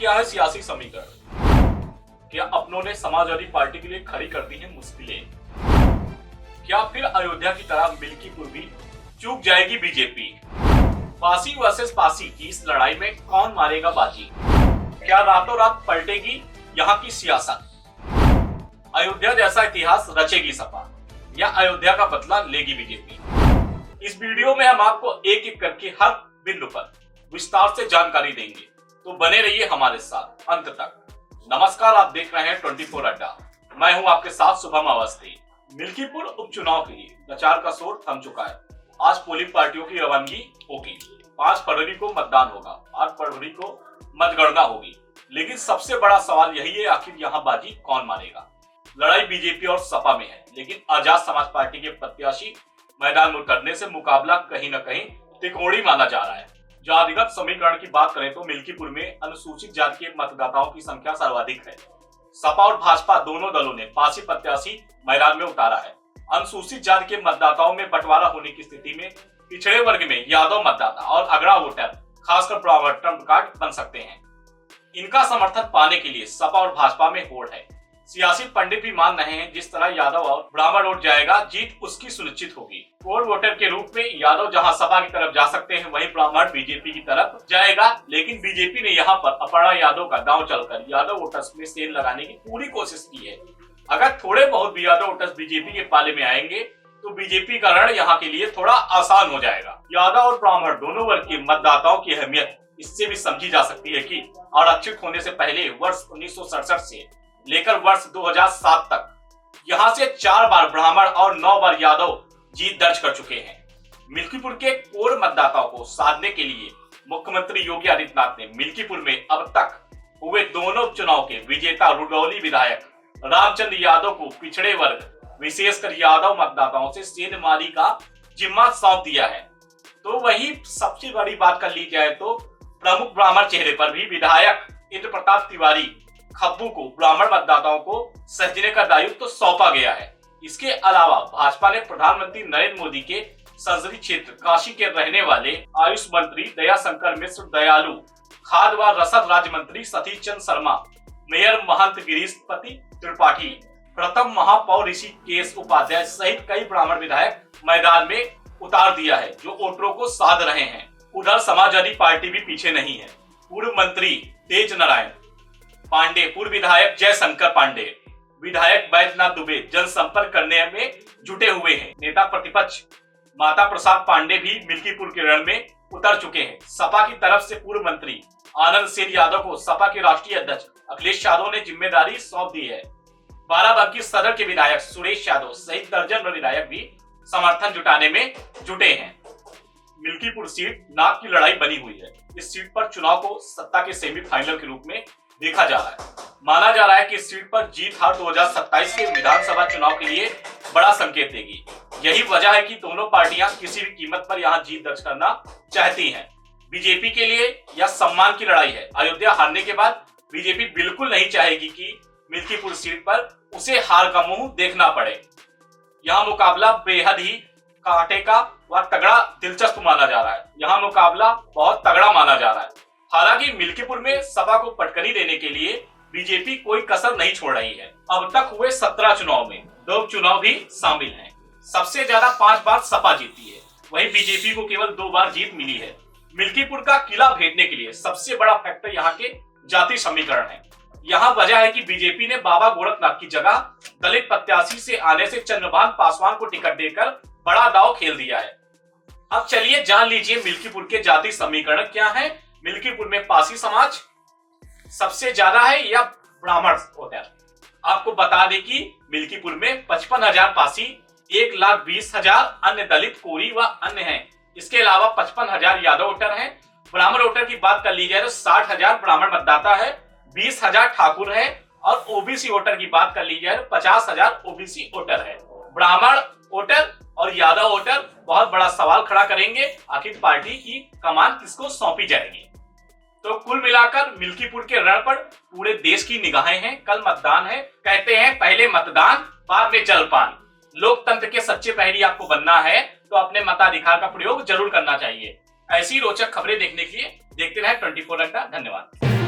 क्या है सियासी समीकरण? क्या अपनों ने समाजवादी पार्टी के लिए खड़ी कर दी है मुश्किलें? क्या फिर अयोध्या की तरह मिल्कीपुर भी चूक जाएगी बीजेपी? फांसी वर्सेस फांसी की इस लड़ाई में कौन मारेगा बाजी? क्या रातों रात पलटेगी यहाँ की सियासत? अयोध्या जैसा इतिहास रचेगी सपा या अयोध्या का बदला लेगी बीजेपी? इस वीडियो में हम आपको एक एक करके हर बिंदु पर विस्तार से जानकारी देंगे, तो बने रहिए हमारे साथ अंत तक। नमस्कार, आप देख रहे हैं 24 अड्डा। मैं हूं आपके साथ शुभम अवस्थी। मिल्कीपुर उपचुनाव के लिए प्रचार का शोर थम चुका है। आज पोलिंग पार्टियों की रवानगी होगी। 5 फरवरी को मतदान होगा, 8 फरवरी को मतगणना होगी। लेकिन सबसे बड़ा सवाल यही है, आखिर यहाँ बाजी कौन मारेगा? लड़ाई बीजेपी और सपा में है, लेकिन आजाद समाज पार्टी के प्रत्याशी मैदान में उतरने से मुकाबला कहीं न कहीं त्रिकोणीय माना जा रहा है। जातिगत समीकरण की बात करें तो मिल्कीपुर में अनुसूचित जाति के मतदाताओं की संख्या सर्वाधिक है। सपा और भाजपा दोनों दलों ने 5 प्रत्याशी मैदान में उतारा है। अनुसूचित जाति के मतदाताओं में बंटवारा होने की स्थिति में पिछड़े वर्ग में यादव मतदाता और अगड़ा वोटर खासकर प्रवर्तन कार्ड बन सकते हैं। इनका समर्थन पाने के लिए सपा और भाजपा में होड़ है। सियासी पंडित भी मान रहे हैं, जिस तरह यादव और ब्राह्मण वोट जाएगा, जीत उसकी सुनिश्चित होगी। कोर वोटर के रूप में यादव जहां सपा की तरफ जा सकते हैं, वहीं ब्राह्मण बीजेपी की तरफ जाएगा। लेकिन बीजेपी ने यहां पर अपर्णा यादव का दांव चलकर यादव वोटर्स में सेल लगाने की पूरी कोशिश की है। अगर थोड़े बहुत भी यादव वोटर्स बीजेपी के पाले में आएंगे तो बीजेपी का रण यहाँ के लिए थोड़ा आसान हो जाएगा। यादव और ब्राह्मण दोनों वर्ग के मतदाताओं की अहमियत इससे भी समझी जा सकती है कि आरक्षित होने से पहले वर्ष 1967 से लेकर वर्ष 2007 तक यहां से 4 बार ब्राह्मण और 9 बार यादव जीत दर्ज कर चुके हैं। मिल्कीपुर के कोर मतदाताओं को साधने के लिए मुख्यमंत्री योगी आदित्यनाथ ने मिल्कीपुर में अब तक हुए दोनों उपचुनाव के विजेता रुडौली विधायक रामचंद्र यादव को पिछड़े वर्ग विशेषकर यादव मतदाताओं से सेंधमारी का जिम्मा सौंप दिया है। तो वही सबसे बड़ी बात कर ली जाए तो प्रमुख ब्राह्मण चेहरे पर भी विधायक इंद्र प्रताप तिवारी खब्बू को ब्राह्मण मतदाताओं को सजने का दायित्व तो सौंपा गया है। इसके अलावा भाजपा ने प्रधानमंत्री नरेंद्र मोदी के संसदीय क्षेत्र काशी के रहने वाले आयुष मंत्री दयाशंकर मिश्र दयालु, खाद्य व रसद राज्य मंत्री सतीश चंद्र शर्मा, मेयर महंत गिरीशपति त्रिपाठी, प्रथम महापौर ऋषिकेश उपाध्याय सहित कई ब्राह्मण विधायक मैदान में उतार दिया है, जो वोटरों को साध रहे हैं। उधर समाजवादी पार्टी भी पीछे नहीं है। पूर्व मंत्री तेज नारायण पांडे, पूर्व विधायक जयशंकर पांडे, विधायक बैजनाथ दुबे जनसंपर्क करने में जुटे हुए हैं। नेता प्रतिपक्ष माता प्रसाद पांडे भी मिल्कीपुर के रण में उतर चुके हैं। सपा की तरफ से पूर्व मंत्री आनंद सेन यादव को सपा के राष्ट्रीय अध्यक्ष अखिलेश यादव ने जिम्मेदारी सौंप दी है। बाराबंकी सदर के विधायक सुरेश यादव सहित दर्जन विधायक भी समर्थन जुटाने में जुटे हैं। मिल्कीपुर सीट नाक की लड़ाई बनी हुई है। इस सीट पर चुनाव को सत्ता के सेमीफाइनल के रूप में देखा जा रहा है। माना जा रहा है कि इस सीट पर जीत हार 2027 के विधानसभा चुनाव के लिए बड़ा संकेत देगी। यही वजह है कि दोनों पार्टियां किसी भी कीमत पर यहां जीत दर्ज करना चाहती हैं। बीजेपी के लिए यह सम्मान की लड़ाई है। अयोध्या हारने के बाद बीजेपी बिल्कुल नहीं चाहेगी कि मिल्कीपुर सीट पर उसे हार का मुंह देखना पड़े। यहाँ मुकाबला बेहद ही कांटे का व तगड़ा दिलचस्प माना जा रहा है। यहाँ मुकाबला बहुत तगड़ा माना जा रहा है। हालांकि मिल्कीपुर में सपा को पटकनी देने के लिए बीजेपी कोई कसर नहीं छोड़ रही है। अब तक हुए 17 चुनाव में 2 उपचुनाव भी शामिल हैं। सबसे ज्यादा 5 बार सपा जीती है, वहीं बीजेपी को केवल 2 बार जीत मिली है। मिल्कीपुर का किला भेदने के लिए सबसे बड़ा फैक्टर यहाँ के जाति समीकरण है। यहाँ वजह है कि बीजेपी ने बाबा गोरखनाथ की जगह दलित प्रत्याशी से आने से चंद्रभान पासवान को टिकट देकर बड़ा दांव खेल दिया है। अब चलिए जान लीजिए मिल्कीपुर के जाति समीकरण क्या है। मिल्कीपुर में पासी समाज सबसे ज्यादा है या ब्राह्मण होता है? आपको बता दें कि मिल्कीपुर में 55,000 पासी, 1,20,000 अन्य दलित कोरी व अन्य हैं। इसके अलावा 55,000 यादव वोटर हैं। ब्राह्मण वोटर की बात कर ली जाए तो 60,000 ब्राह्मण मतदाता है, 20,000 ठाकुर है और ओबीसी वोटर की बात कर ली जाए तो 50,000 ओबीसी वोटर है। ब्राह्मण वोटर और यादव वोटर बहुत बड़ा सवाल खड़ा करेंगे, आखिर पार्टी की कमान किसको सौंपी जाएगी। तो कुल मिलाकर मिल्कीपुर के रण पर पूरे देश की निगाहें हैं। कल मतदान है। कहते हैं पहले मतदान बाद में जलपान। लोकतंत्र के सच्चे प्रहरी आपको बनना है तो अपने मताधिकार का प्रयोग जरूर करना चाहिए। ऐसी रोचक खबरें देखने के लिए देखते रहें 24 घंटा। धन्यवाद।